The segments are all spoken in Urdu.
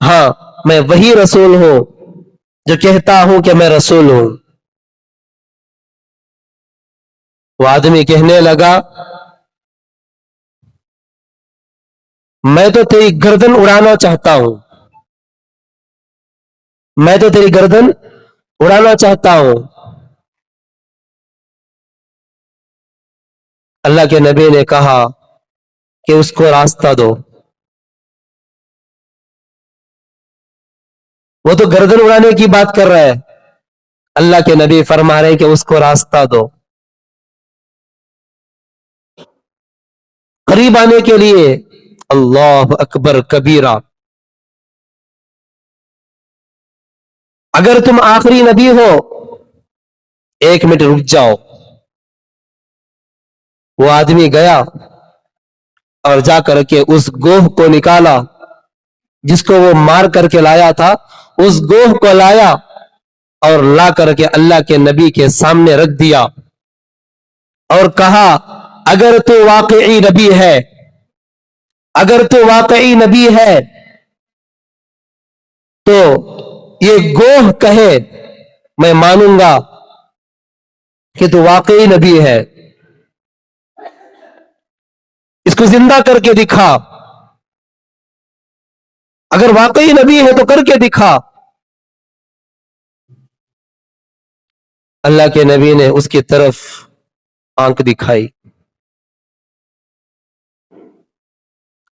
ہاں میں وہی رسول ہوں جو کہتا ہوں کہ میں رسول ہوں. وہ آدمی کہنے لگا میں تو تیری گردن اڑانا چاہتا ہوں, میں تو تیری گردن اڑانا چاہتا ہوں. اللہ کے نبی نے کہا کہ اس کو راستہ دو. وہ تو گردن اڑانے کی بات کر رہا ہے, اللہ کے نبی فرما رہے کہ اس کو راستہ دو. قریب آنے کے لیے اللہ اکبر کبیرہ. اگر تم آخری نبی ہو 1 منٹ رک جاؤ. وہ آدمی گیا اور جا کر کے اس گوہ کو نکالا جس کو وہ مار کر کے لایا تھا. اس گوہ کو لایا اور لا کر کے اللہ کے نبی کے سامنے رکھ دیا اور کہا اگر تو واقعی نبی ہے, اگر تو واقعی نبی ہے تو یہ گوہ کہے میں مانوں گا کہ تو واقعی نبی ہے. اس کو زندہ کر کے دکھا, اگر واقعی نبی ہے تو کر کے دکھا. اللہ کے نبی نے اس کی طرف آنکھ دکھائی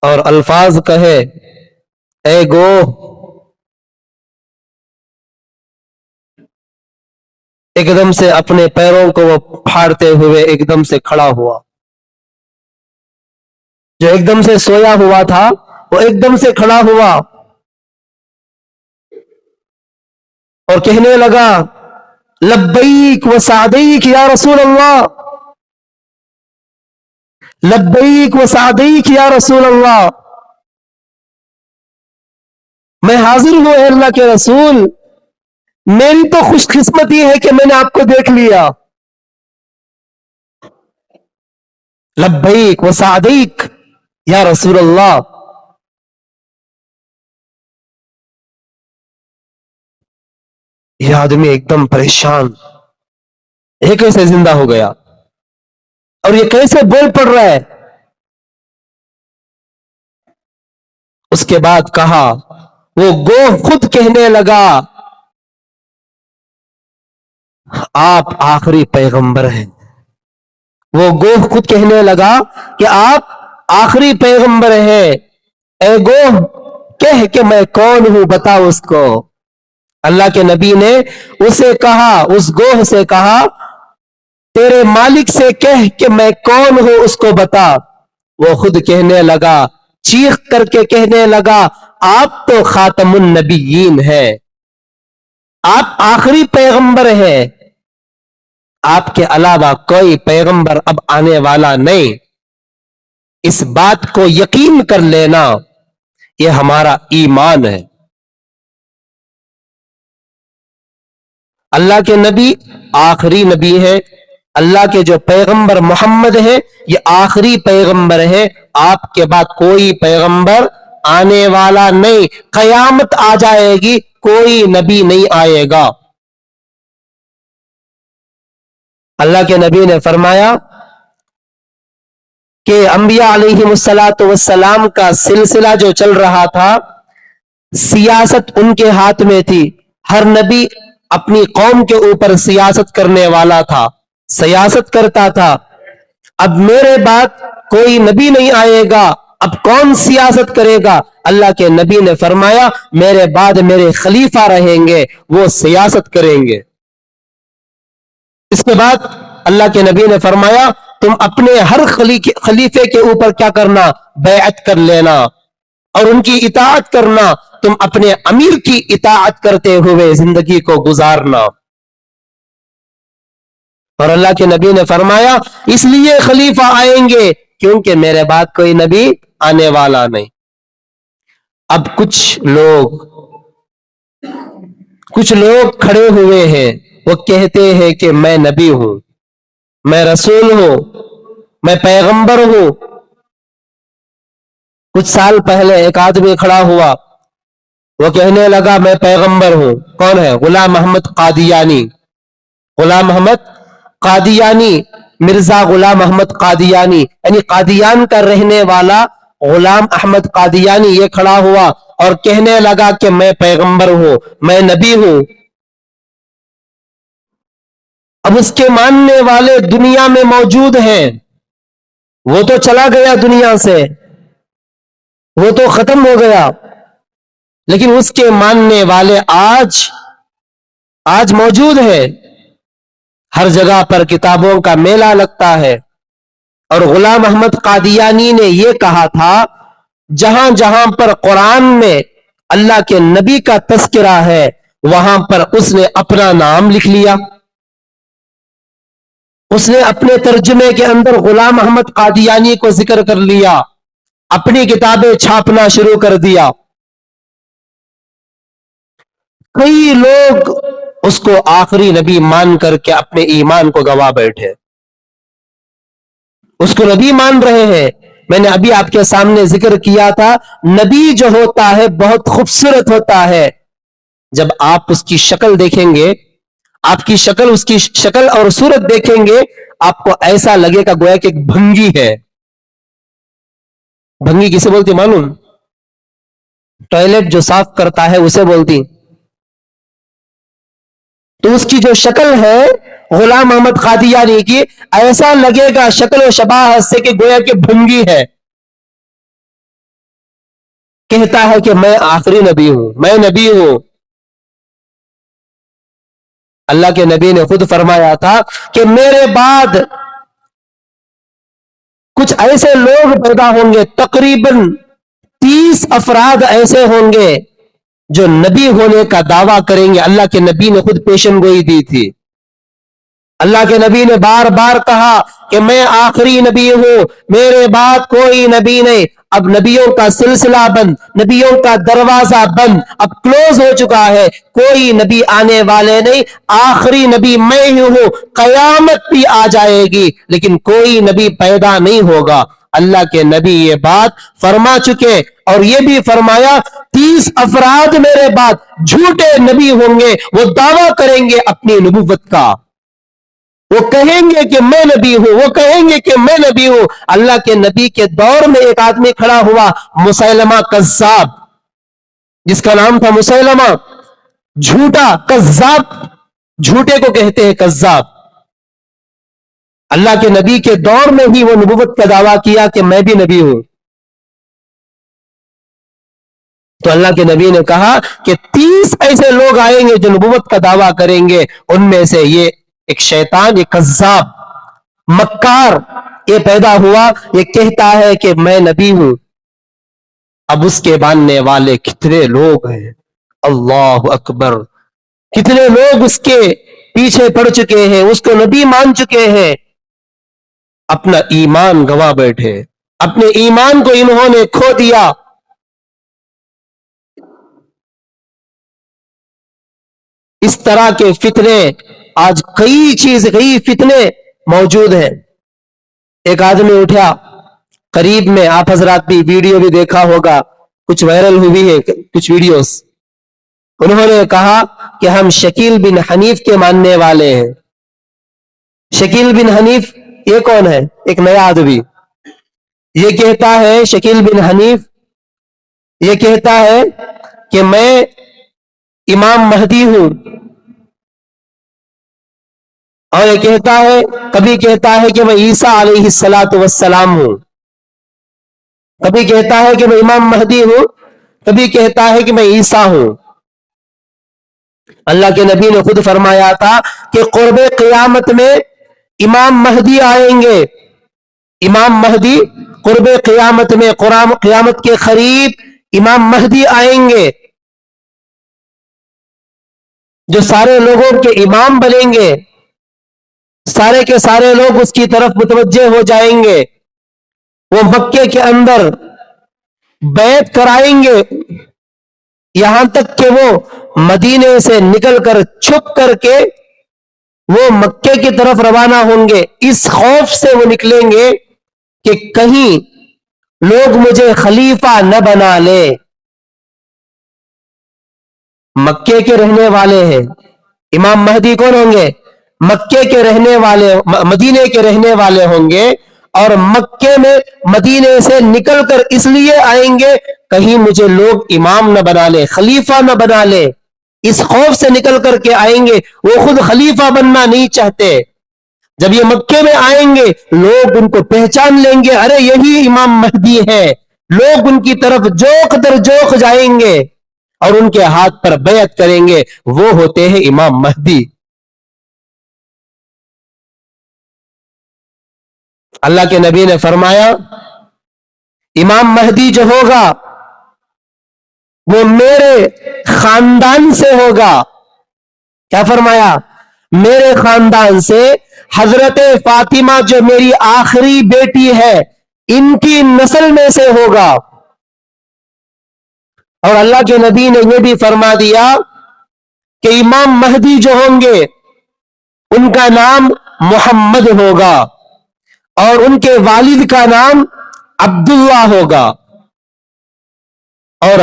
اور الفاظ کہے اے گوہ. ایک دم سے اپنے پیروں کو وہ پھاڑتے ہوئے ایک دم سے کھڑا ہوا. جو ایک دم سے سویا ہوا تھا وہ ایک دم سے کھڑا ہوا اور کہنے لگا لبیک و سعدیک یا رسول اللہ, لبیک و سعدیک یا رسول اللہ. میں حاضر ہوں اے اللہ کے رسول, میری تو خوش قسمتی ہے کہ میں نے آپ کو دیکھ لیا. لبیک و سعدیک یا رسول اللہ. یہ آدمی ایک دم پریشان, یہ کیسے زندہ ہو گیا اور یہ کیسے بول پڑ رہا ہے. اس کے بعد کہا, وہ گوہ خود کہنے لگا آپ آخری پیغمبر ہیں. وہ گوہ خود کہنے لگا کہ آپ آخری پیغمبر ہیں. اے گوہ کہہ کہ میں کون ہوں بتا اس کو. اللہ کے نبی نے اسے کہا, اس گوہ سے کہا تیرے مالک سے کہہ کہ میں کون ہوں اس کو بتا. وہ خود کہنے لگا, چیخ کر کے کہنے لگا آپ تو خاتم النبیین ہیں, آپ آخری پیغمبر ہیں, آپ کے علاوہ کوئی پیغمبر اب آنے والا نہیں. اس بات کو یقین کر لینا, یہ ہمارا ایمان ہے. اللہ کے نبی آخری نبی ہے, اللہ کے جو پیغمبر محمد ہے یہ آخری پیغمبر ہے. آپ کے بعد کوئی پیغمبر آنے والا نہیں. قیامت آ جائے گی کوئی نبی نہیں آئے گا. اللہ کے نبی نے فرمایا کہ انبیاء علیہ السلام کا سلسلہ جو چل رہا تھا, سیاست ان کے ہاتھ میں تھی. ہر نبی اپنی قوم کے اوپر سیاست کرنے والا تھا, سیاست کرتا تھا. اب میرے بعد کوئی نبی نہیں آئے گا, اب کون سیاست کرے گا؟ اللہ کے نبی نے فرمایا میرے بعد میرے خلیفہ رہیں گے, وہ سیاست کریں گے. اس کے بعد اللہ کے نبی نے فرمایا تم اپنے ہر خلیفے کے اوپر کیا کرنا؟ بیعت کر لینا اور ان کی اطاعت کرنا. تم اپنے امیر کی اطاعت کرتے ہوئے زندگی کو گزارنا. اور اللہ کے نبی نے فرمایا اس لیے خلیفہ آئیں گے کیونکہ میرے بعد کوئی نبی آنے والا نہیں. اب کچھ لوگ کھڑے ہوئے ہیں, وہ کہتے ہیں کہ میں نبی ہوں, میں رسول ہوں, میں پیغمبر ہوں. کچھ سال پہلے ایک آدمی کھڑا ہوا وہ کہنے لگا میں پیغمبر ہوں. کون ہے؟ غلام محمد قادیانی. غلام محمد قادیانی، مرزا غلام محمد قادیانی، یعنی قادیان کا رہنے والا غلام احمد قادیانی یہ کھڑا ہوا اور کہنے لگا کہ میں پیغمبر ہوں، میں نبی ہوں. اب اس کے ماننے والے دنیا میں موجود ہیں. وہ تو چلا گیا دنیا سے، وہ تو ختم ہو گیا، لیکن اس کے ماننے والے آج موجود ہیں. ہر جگہ پر کتابوں کا میلہ لگتا ہے. اور غلام احمد قادیانی نے یہ کہا تھا جہاں جہاں پر قرآن میں اللہ کے نبی کا تذکرہ ہے وہاں پر اس نے اپنا نام لکھ لیا. اس نے اپنے ترجمے کے اندر غلام احمد قادیانی کو ذکر کر لیا، اپنی کتابیں چھاپنا شروع کر دیا. کئی لوگ اس کو آخری نبی مان کر کے اپنے ایمان کو گوا بیٹھے، اس کو نبی مان رہے ہیں. میں نے ابھی آپ کے سامنے ذکر کیا تھا نبی جو ہوتا ہے بہت خوبصورت ہوتا ہے. جب آپ اس کی شکل دیکھیں گے، آپ کی شکل، اس کی شکل اور صورت دیکھیں گے، آپ کو ایسا لگے گا گویا کہ ایک بھنگی ہے. بھنگی کسے بولتی معلوم؟ ٹوائلٹ جو صاف کرتا ہے اسے بولتی. تو اس کی جو شکل ہے غلام محمد قادیانی کی، ایسا لگے گا شکل و شباہت سے کہ گویا کہ بھنگی ہے. کہتا ہے کہ میں آخری نبی ہوں، میں نبی ہوں. اللہ کے نبی نے خود فرمایا تھا کہ میرے بعد کچھ ایسے لوگ پیدا ہوں گے، تقریباً 30 افراد ایسے ہوں گے جو نبی ہونے کا دعویٰ کریں گے. اللہ کے نبی نے خود پیشن گوئی دی تھی. اللہ کے نبی نے بار بار کہا کہ میں آخری نبی ہوں، میرے بعد کوئی نبی نہیں. اب نبیوں کا سلسلہ بند، نبیوں کا دروازہ بند، اب کلوز ہو چکا ہے، کوئی نبی آنے والے نہیں. آخری نبی میں ہی ہوں، قیامت بھی آ جائے گی لیکن کوئی نبی پیدا نہیں ہوگا. اللہ کے نبی یہ بات فرما چکے اور یہ بھی فرمایا 30 افراد میرے بعد جھوٹے نبی ہوں گے، وہ دعویٰ کریں گے اپنی نبوت کا، وہ کہیں گے کہ میں نبی ہوں، وہ کہیں گے کہ میں نبی ہوں. اللہ کے نبی کے دور میں ایک آدمی کھڑا ہوا، مسیلمہ کذاب، جس کا نام تھا مسیلمہ، جھوٹا کذاب، جھوٹے کو کہتے ہیں کذاب. اللہ کے نبی کے دور میں ہی وہ نبوت کا دعویٰ کیا کہ میں بھی نبی ہوں. تو اللہ کے نبی نے کہا کہ 30 ایسے لوگ آئیں گے جو نبوت کا دعویٰ کریں گے، ان میں سے یہ ایک شیطان، یہ کذاب مکار یہ پیدا ہوا، یہ کہتا ہے کہ میں نبی ہوں. اب اس کے ماننے والے کتنے لوگ ہیں، اللہ اکبر، کتنے لوگ اس کے پیچھے پڑ چکے ہیں، اس کو نبی مان چکے ہیں، اپنا ایمان گوا بیٹھے، اپنے ایمان کو انہوں نے کھو دیا. اس طرح کے فتنے آج کئی فتنے موجود ہیں. ایک آدمی اٹھا قریب میں، آپ حضرات بھی ویڈیو بھی دیکھا ہوگا، کچھ وائرل ہوئی ہے کچھ ویڈیوز. انہوں نے کہا کہ ہم شکیل بن حنیف کے ماننے والے ہیں. شکیل بن حنیف یہ کون ہے؟ ایک نیا آدمی. یہ کہتا ہے شکیل بن حنیف یہ کہتا ہے کہ میں امام مہدی ہوں، اور یہ کہتا ہے، کبھی کہتا ہے کہ میں عیسیٰ علیہ السلام ہوں، کبھی کہتا ہے کہ میں امام مہدی ہوں، کبھی کہتا ہے کہ میں عیسیٰ ہوں. اللہ کے نبی نے خود فرمایا تھا کہ قرب قیامت میں امام مہدی آئیں گے. امام مہدی قرب قیامت میں، قیامت کے قریب امام مہدی آئیں گے جو سارے لوگوں کے امام بنیں گے. سارے کے سارے لوگ اس کی طرف متوجہ ہو جائیں گے. وہ مکے کے اندر بیعت کرائیں گے یہاں تک کہ وہ مدینے سے نکل کر چھپ کر کے وہ مکے کی طرف روانہ ہوں گے. اس خوف سے وہ نکلیں گے کہ کہیں لوگ مجھے خلیفہ نہ بنا لے. مکے کے رہنے والے ہیں. امام مہدی کون ہوں گے؟ مکے کے رہنے والے، مدینے کے رہنے والے ہوں گے، اور مکے میں مدینے سے نکل کر اس لیے آئیں گے کہیں مجھے لوگ امام نہ بنا لے، خلیفہ نہ بنا لے، اس خوف سے نکل کر کے آئیں گے. وہ خود خلیفہ بننا نہیں چاہتے. جب یہ مکے میں آئیں گے لوگ ان کو پہچان لیں گے، ارے یہی امام مہدی ہے. لوگ ان کی طرف جوق در جوق جائیں گے اور ان کے ہاتھ پر بیعت کریں گے. وہ ہوتے ہیں امام مہدی. اللہ کے نبی نے فرمایا امام مہدی جو ہوگا وہ میرے خاندان سے ہوگا. کیا فرمایا؟ میرے خاندان سے. حضرت فاطمہ جو میری آخری بیٹی ہے ان کی نسل میں سے ہوگا. اور اللہ کے نبی نے یہ بھی فرما دیا کہ امام مہدی جو ہوں گے ان کا نام محمد ہوگا اور ان کے والد کا نام عبداللہ ہوگا. اور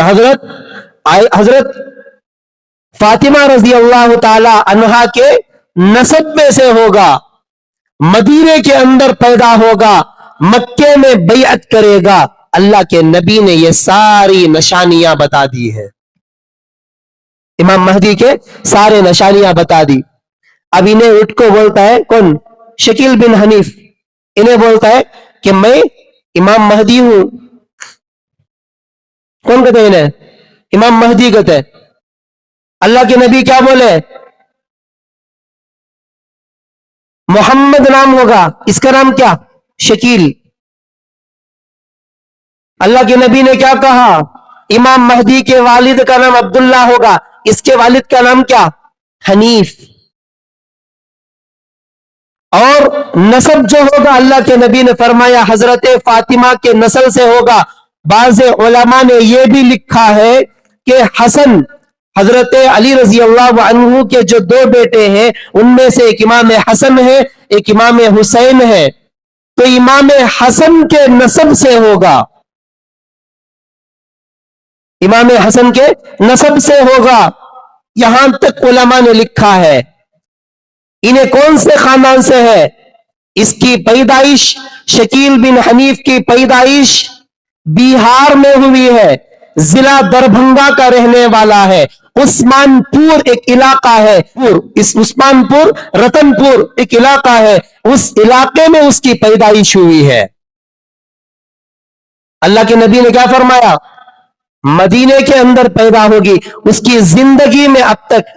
حضرت فاطمہ رضی اللہ تعالی عنہا کے نسب میں سے ہوگا. مدینے کے اندر پیدا ہوگا، مکے میں بیعت کرے گا. اللہ کے نبی نے یہ ساری نشانیاں بتا دی ہے، امام مہدی کے سارے نشانیاں بتا دی. اب انہیں اٹھ کو بولتا ہے کون؟ شکیل بن حنیف. انہیں بولتا ہے کہ میں امام مہدی ہوں. کون کہتے ہیں انہیں؟ امام مہدی کہتے ہیں. اللہ کے نبی کیا بولے؟ محمد نام ہوگا، اس کا نام کیا؟ شکیل. اللہ کے نبی نے کیا کہا؟ امام مہدی کے والد کا نام عبداللہ ہوگا، اس کے والد کا نام کیا؟ حنیف. اور نسب جو ہوگا اللہ کے نبی نے فرمایا حضرت فاطمہ کے نسل سے ہوگا. بعض علماء نے یہ بھی لکھا ہے کہ حسن، حضرت علی رضی اللہ عنہ کے جو دو بیٹے ہیں ان میں سے ایک امام حسن ہے، ایک امام حسین ہے، تو امام حسن کے نسب سے ہوگا. امام حسن کے نسب سے ہوگا، یہاں تک علماء نے لکھا ہے. انہیں کون سے خاندان سے ہے؟ اس کی پیدائش، شکیل بن حنیف کی پیدائش بہار میں ہوئی ہے، ضلع دربھنگا کا رہنے والا ہے. عثمان پور ایک علاقہ ہے، اس عثمان پور رتن پور ایک علاقہ ہے، اس علاقے میں اس کی پیدائش ہوئی ہے. اللہ کے نبی نے کیا فرمایا؟ مدینے کے اندر پیدا ہوگی. اس کی زندگی میں اب تک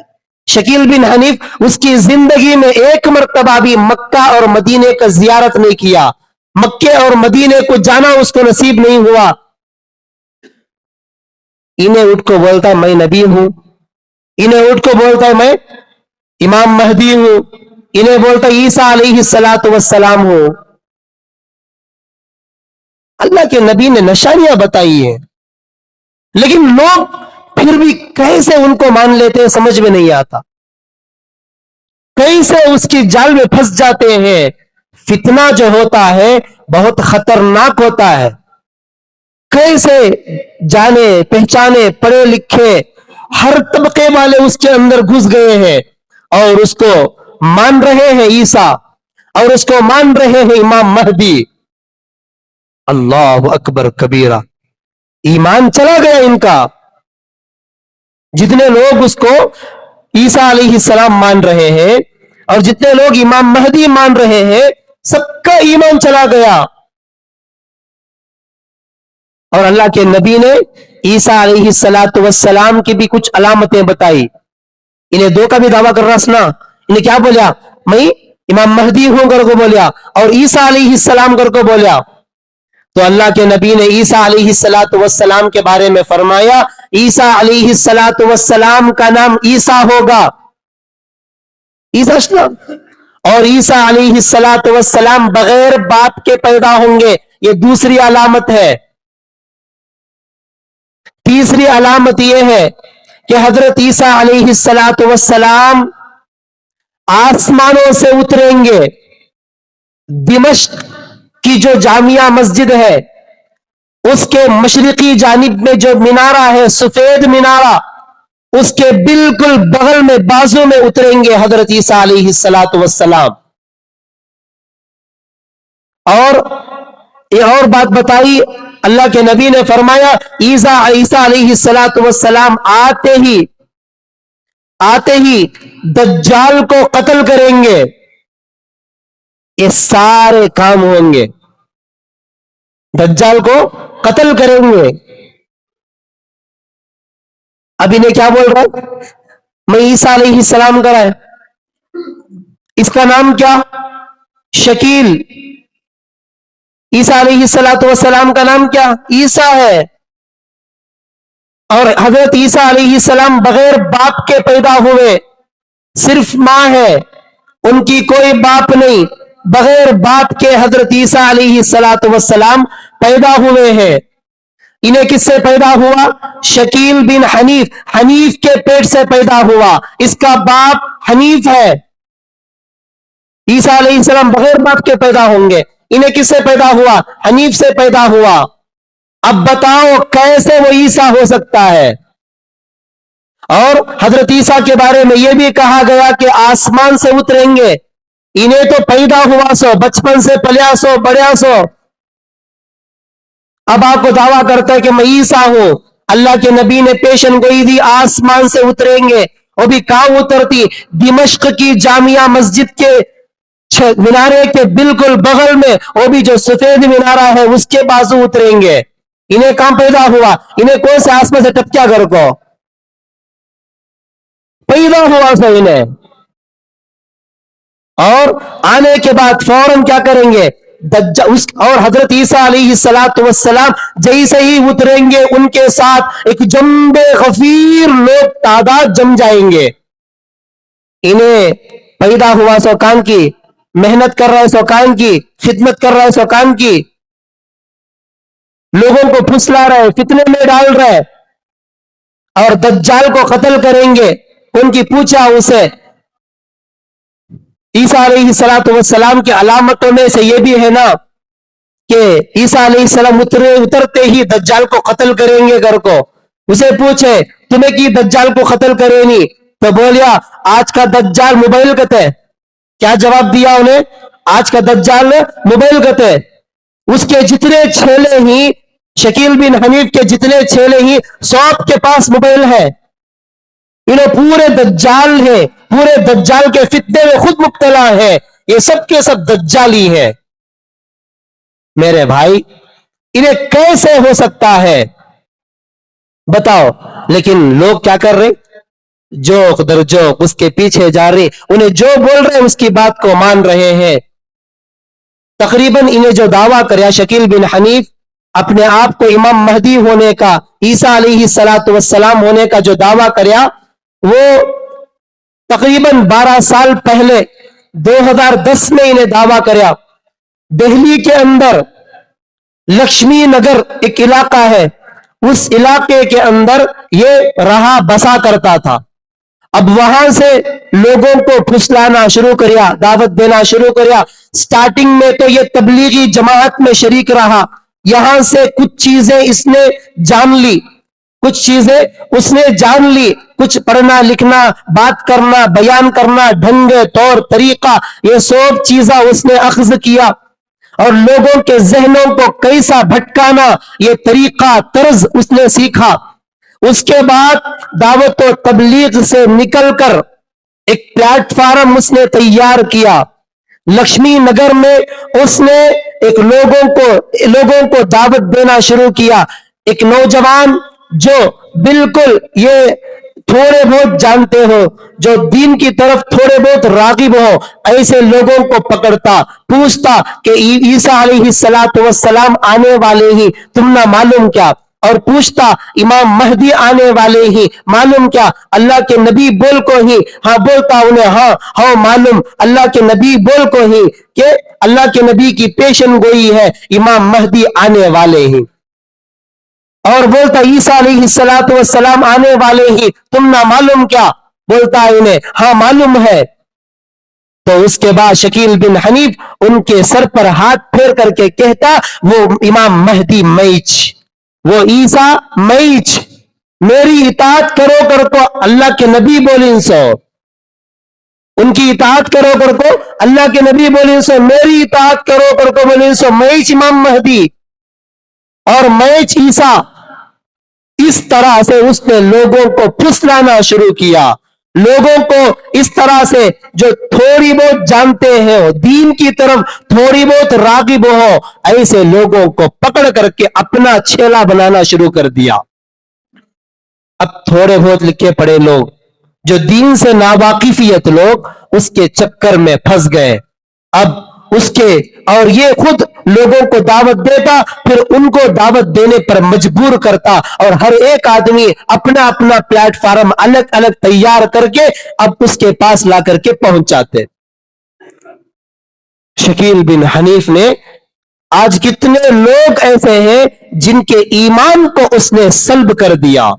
شکیل بن حنیف اس کی زندگی میں ایک مرتبہ بھی مکہ اور مدینے کا زیارت نہیں کیا. مکے اور مدینے کو جانا اس کو نصیب نہیں ہوا. انہیں اٹھ کو بولتا ہے میں نبی ہوں، انہیں اٹھ کو بولتا ہے میں امام مہدی ہوں، انہیں بولتا ہے عیسیٰ علیہ السلام ہوں. اللہ کے نبی نے نشانیاں بتائی ہیں، لیکن لوگ پھر بھی کیسے ان کو مان لیتے ہیں سمجھ میں نہیں آتا، کیسے اس کی جال میں پھنس جاتے ہیں. فتنہ جو ہوتا ہے بہت خطرناک ہوتا ہے. کیسے جانے پہچانے پڑھے لکھے ہر طبقے والے اس کے اندر گھس گئے ہیں اور اس کو مان رہے ہیں عیسیٰ، اور اس کو مان رہے ہیں امام مہدی. اللہ اکبر کبیرہ، ایمان چلا گیا ان کا. جتنے لوگ اس کو عیسیٰ علیہ السلام مان رہے ہیں اور جتنے لوگ امام مہدی مان رہے ہیں سب کا ایمان چلا گیا. اور اللہ کے نبی نے عیسیٰ علیہ السلام کی بھی کچھ علامتیں بتائی. انہیں دو کا بھی دعویٰ کر رہا سنا. انہیں کیا بولیا؟ میں امام مہدی ہوں کر کو بولیا، اور عیسیٰ علیہ السلام کر کو بولیا. تو اللہ کے نبی نے عیسیٰ علیہ السلام کے بارے میں فرمایا عیسیٰ علیہ السلام کا نام عیسیٰ ہوگا، عیسیٰ اسلام. اور عیسیٰ علیہ السلام بغیر باپ کے پیدا ہوں گے، یہ دوسری علامت ہے. تیسری علامت یہ ہے کہ حضرت عیسیٰ علیہ السلام آسمانوں سے اتریں گے. دمشق کی جو جامعہ مسجد ہے اس کے مشرقی جانب میں جو مینارہ ہے سفید مینارہ، اس کے بالکل بغل میں بازو میں اتریں گے حضرت عیسیٰ علیہ الصلوۃ والسلام. اور یہ اور بات بتائی اللہ کے نبی نے فرمایا عیسیٰ علیہ الصلوۃ والسلام آتے ہی دجال کو قتل کریں گے. یہ سارے کام ہوں گے. دجال کو قتل کریں گے. اب انہیں کیا بول رہا ہے؟ میں عیسیٰ علیہ السلام کا ہے. اس کا نام کیا؟ شکیل. عیسیٰ علیہ الصلوۃ والسلام کا نام کیا؟ عیسیٰ ہے. اور حضرت عیسیٰ علیہ السلام بغیر باپ کے پیدا ہوئے، صرف ماں ہے، ان کی کوئی باپ نہیں. بغیر باپ کے حضرت عیسیٰ علیہ الصلوۃ والسلام پیدا ہوئے ہیں. انہیں کس سے پیدا ہوا؟ شکیل بن حنیف، حنیف کے پیٹ سے پیدا ہوا. اس کا باپ حنیف ہے. عیسیٰ علیہ السلام بغیر باپ کے پیدا ہوں گے. انہیں کس سے پیدا ہوا؟ حنیف سے پیدا ہوا. اب بتاؤ کیسے وہ عیسیٰ ہو سکتا ہے؟ اور حضرت عیسیٰ کے بارے میں یہ بھی کہا گیا کہ آسمان سے اتریں گے. انہیں تو پیدا ہوا سو، بچپن سے پلیا سو، بڑھیا سو. اب آپ کو دعویٰ کرتا ہے کہ میں عیسیٰ ہوں. اللہ کے نبی نے پیشن گوئی دی آسمان سے اتریں گے. وہ بھی کہاں اترتی؟ دمشق کی جامعہ مسجد کے مینارے کے بالکل بغل میں، وہ بھی جو سفید مینارہ ہے اس کے بازو اتریں گے. انہیں کہاں پیدا ہوا؟ انہیں کون سے آسمان سے ٹپکیا گھر کو پیدا ہوا سو انہیں. اور آنے کے بعد فوراً کیا کریں گے؟ اور حضرت عیسیٰ علیہ الصلوۃ والسلام جیسے ہی اتریں گے ان کے ساتھ ایک جنب غفیر لوگ تعداد جم جائیں گے. انہیں پیدا ہوا سو کام کی، محنت کر رہے سو کام کی، خدمت کر رہے سو کام کی، لوگوں کو پھسلا رہے، فتنے میں ڈال رہے، اور دجال کو قتل کریں گے. ان کی پوچھا اسے عیسیٰ علیہ الصلوۃ والسلام کی علامتوں میں سے یہ بھی ہے نا کہ عیسیٰ علیہ السلام اترتے ہی دجال کو قتل کریں گے گھر کو. اسے پوچھے تمہیں کی دجال کو قتل کرے نہیں؟ تو بولیا آج کا دجال موبائل کتے. کیا جواب دیا انہیں؟ آج کا دجال موبائل کتے. اس کے جتنے چھیلے ہی، شکیل بن حنیف کے جتنے چھیلے ہی، سب کے پاس موبائل ہے. انہیں پورے دجال ہے، پورے دجال کے فتنے میں خود مبتلا ہے. یہ سب کے سب دجالی ہے. میرے بھائی انہیں کیسے ہو سکتا ہے بتاؤ؟ لیکن لوگ کیا کر رہے؟ جوک در جوک اس کے پیچھے جا رہے، انہیں جو بول رہے اس کی بات کو مان رہے ہیں. تقریباً انہیں جو دعویٰ کریا شکیل بن حنیف اپنے آپ کو امام مہدی ہونے کا، عیسیٰ علیہ الصلوۃ والسلام ہونے کا جو دعویٰ کریا، وہ تقریباً 12 سال پہلے 2010 میں انہیں دعویٰ کریا. دہلی کے اندر لکشمی نگر ایک علاقہ ہے، اس علاقے کے اندر یہ رہا بسا کرتا تھا. اب وہاں سے لوگوں کو پھسلانا شروع کریا، دعوت دینا شروع کریا. سٹارٹنگ میں تو یہ تبلیغی جماعت میں شریک رہا. یہاں سے کچھ چیزیں اس نے جان لی، کچھ چیزیں اس نے جان لی، کچھ پڑھنا لکھنا، بات کرنا، بیان کرنا، ڈھنگ طور طریقہ، یہ سب چیزیں اس نے اخذ کیا. اور لوگوں کے ذہنوں کو کیسا بھٹکانا یہ طریقہ طرز اس نے سیکھا. اس کے بعد دعوت و تبلیغ سے نکل کر ایک پلیٹ فارم اس نے تیار کیا. لکشمی نگر میں اس نے ایک لوگوں کو دعوت دینا شروع کیا. ایک نوجوان جو بالکل یہ تھوڑے بہت جانتے ہو، جو دین کی طرف تھوڑے بہت راغب ہو، ایسے لوگوں کو پکڑتا، پوچھتا کہ عیسیٰ علیہ الصلوۃ والسلام آنے والے ہی، تم نہ معلوم کیا؟ اور پوچھتا امام مہدی آنے والے ہی، معلوم کیا؟ اللہ کے نبی بول کو ہی، ہاں بولتا انہیں، ہاں معلوم اللہ کے نبی بول کو ہی کہ اللہ کے نبی کی پیشن گوئی ہے امام مہدی آنے والے ہی. اور بولتا عیسیٰ علیہ الصلوۃ والسلام آنے والے ہی، تم نہ معلوم کیا؟ بولتا انہیں ہاں معلوم ہے. تو اس کے بعد شکیل بن حنیف ان کے سر پر ہاتھ پھیر کر کے کہتا وہ امام مہدی میچ، وہ عیسیٰ میچ. میری اطاعت کرو کر کو اللہ کے نبی بولیں سو، ان کی اطاعت کرو کر کو اللہ کے نبی بولیں سو، میری اطاعت کرو کر کو بولیں سو، میں امام مہدی اور میں عیسیٰ. اس طرح سے اس نے لوگوں کو پھسلانا شروع کیا. لوگوں کو اس طرح سے جو تھوڑی بہت جانتے ہیں دین کی طرف تھوڑی بہت راغب ہو، ایسے لوگوں کو پکڑ کر کے اپنا چھیلا بنانا شروع کر دیا. اب تھوڑے بہت لکھے پڑے لوگ، جو دین سے ناواقفیت لوگ، اس کے چکر میں پھنس گئے. اب اس کے اور یہ خود لوگوں کو دعوت دیتا، پھر ان کو دعوت دینے پر مجبور کرتا، اور ہر ایک آدمی اپنا اپنا پلیٹ فارم الگ الگ تیار کر کے اب اس کے پاس لا کر کے پہنچاتے. شکیل بن حنیف نے آج کتنے لوگ ایسے ہیں جن کے ایمان کو اس نے سلب کر دیا.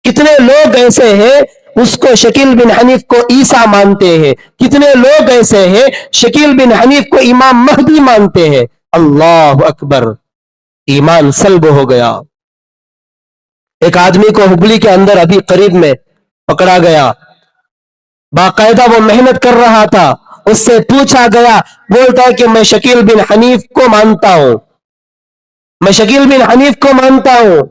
کتنے لوگ ایسے ہیں اس کو شکیل بن حنیف کو عیسیٰ مانتے ہیں، کتنے لوگ ایسے ہیں شکیل بن حنیف کو امام مہدی مانتے ہیں. اللہ اکبر، ایمان سلب ہو گیا. ایک آدمی کو ہبلی کے اندر ابھی قریب میں پکڑا گیا، باقاعدہ وہ محنت کر رہا تھا. اس سے پوچھا گیا، بولتا ہے کہ میں شکیل بن حنیف کو مانتا ہوں، میں شکیل بن حنیف کو مانتا ہوں.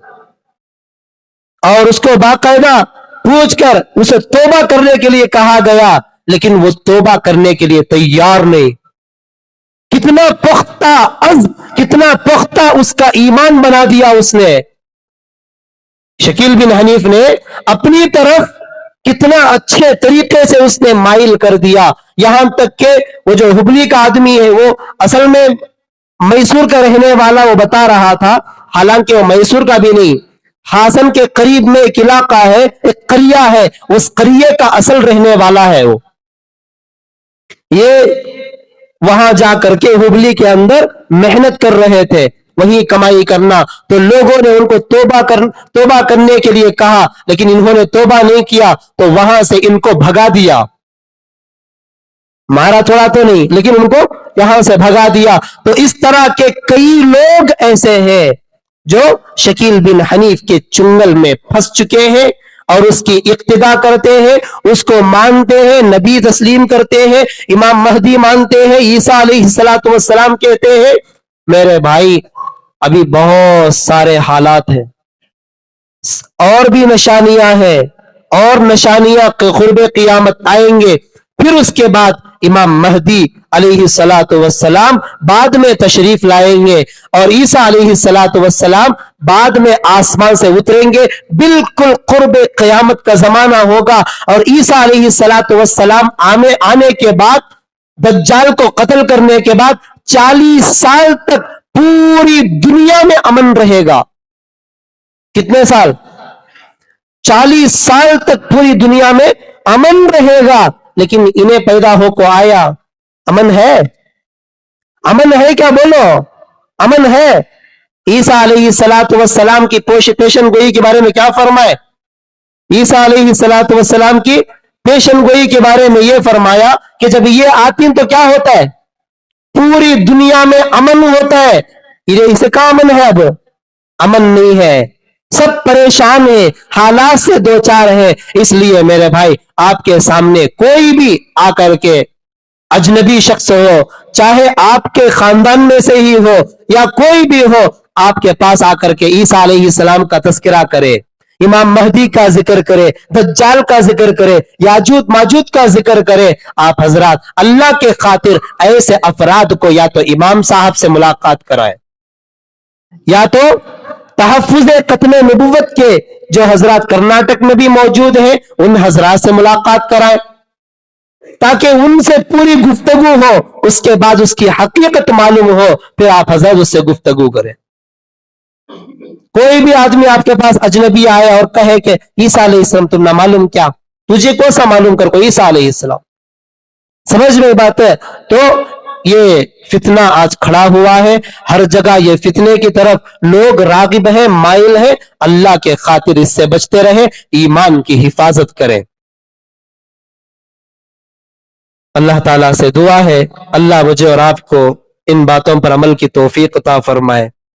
اور اس کو باقاعدہ پوچھ کر اسے توبہ کرنے کے لیے کہا گیا، لیکن وہ توبہ کرنے کے لیے تیار نہیں. کتنا پختہ عزم، کتنا پختہ اس کا ایمان بنا دیا اس نے. شکیل بن حنیف نے اپنی طرف کتنا اچھے طریقے سے اس نے مائل کر دیا، یہاں تک کہ وہ جو ہبلی کا آدمی ہے وہ اصل میں میسور کا رہنے والا وہ بتا رہا تھا، حالانکہ وہ میسور کا بھی نہیں، ہاسن کے قریب میں ایک علاقہ ہے، ایک قریہ ہے، اس قریے کا اصل رہنے والا ہے. وہ یہ وہاں جا کر کے ہبلی کے اندر محنت کر رہے تھے، وہی کمائی کرنا. تو لوگوں نے ان کو توبہ کرنے کے لیے کہا، لیکن انہوں نے توبہ نہیں کیا، تو وہاں سے ان کو بھگا دیا. مارا تھوڑا تو نہیں، لیکن ان کو یہاں سے بھگا دیا. تو اس طرح کے کئی لوگ ایسے ہیں جو شکیل بن حنیف کے چنگل میں پھنس چکے ہیں اور اس کی اقتدا کرتے ہیں، اس کو مانتے ہیں، نبی تسلیم کرتے ہیں، امام مہدی مانتے ہیں، عیسیٰ علیہ السلام کہتے ہیں. میرے بھائی ابھی بہت سارے حالات ہیں، اور بھی نشانیاں ہیں، اور نشانیاں قرب قیامت آئیں گے. پھر اس کے بعد امام مہدی علیہ السلام بعد میں تشریف لائیں گے، اور عیسیٰ علیہ السلام بعد میں آسمان سے اتریں گے. بالکل قرب قیامت کا زمانہ ہوگا، اور عیسیٰ علیہ السلام آنے کے بعد، دجال کو قتل کرنے کے بعد 40 سال تک پوری دنیا میں امن رہے گا. کتنے سال؟ 40 سال تک پوری دنیا میں امن رہے گا. لیکن انہیں پیدا ہو کو آیا، امن ہے؟ امن ہے کیا؟ بولو، امن ہے؟ عیسیٰ علیہ السلام کی پیشن گوئی کے بارے میں کیا فرمائے؟ عیسیٰ علیہ السلام کی پیشن گوئی کے بارے میں یہ فرمایا کہ جب یہ آتی تو کیا ہوتا ہے؟ پوری دنیا میں امن ہوتا ہے. اسے کا امن ہے؟ اب امن نہیں ہے، سب پریشان ہیں، حالات سے دو چار ہیں. اس لیے میرے بھائی آپ کے سامنے کوئی بھی آ کر کے اجنبی شخص ہو، چاہے آپ کے خاندان میں سے ہی ہو یا کوئی بھی ہو، آپ کے پاس آ کر کے عیسیٰ علیہ السلام کا تذکرہ کرے، امام مہدی کا ذکر کرے، دجال کا ذکر کرے، یاجوج ماجوج کا ذکر کرے، آپ حضرات اللہ کے خاطر ایسے افراد کو یا تو امام صاحب سے ملاقات کرائیں، یا تو تحفظ ختم نبوت کے جو حضرات کرناٹک میں بھی موجود ہیں ان حضرات سے ملاقات کرائیں، تاکہ ان سے پوری گفتگو ہو، اس کے بعد اس کی حقیقت معلوم ہو، پھر آپ حضرات اس سے گفتگو کریں. کوئی بھی آدمی آپ کے پاس اجنبی آئے اور کہے کہ عیسیٰ علیہ السلام تم نہ معلوم کیا، تجھے کون سا معلوم کر کو عیسیٰ علیہ السلام؟ سمجھ میں بات ہے؟ تو یہ فتنہ آج کھڑا ہوا ہے، ہر جگہ یہ فتنے کی طرف لوگ راغب ہیں، مائل ہیں. اللہ کے خاطر اس سے بچتے رہیں، ایمان کی حفاظت کریں. اللہ تعالیٰ سے دعا ہے اللہ مجھے اور آپ کو ان باتوں پر عمل کی توفیق عطا فرمائے.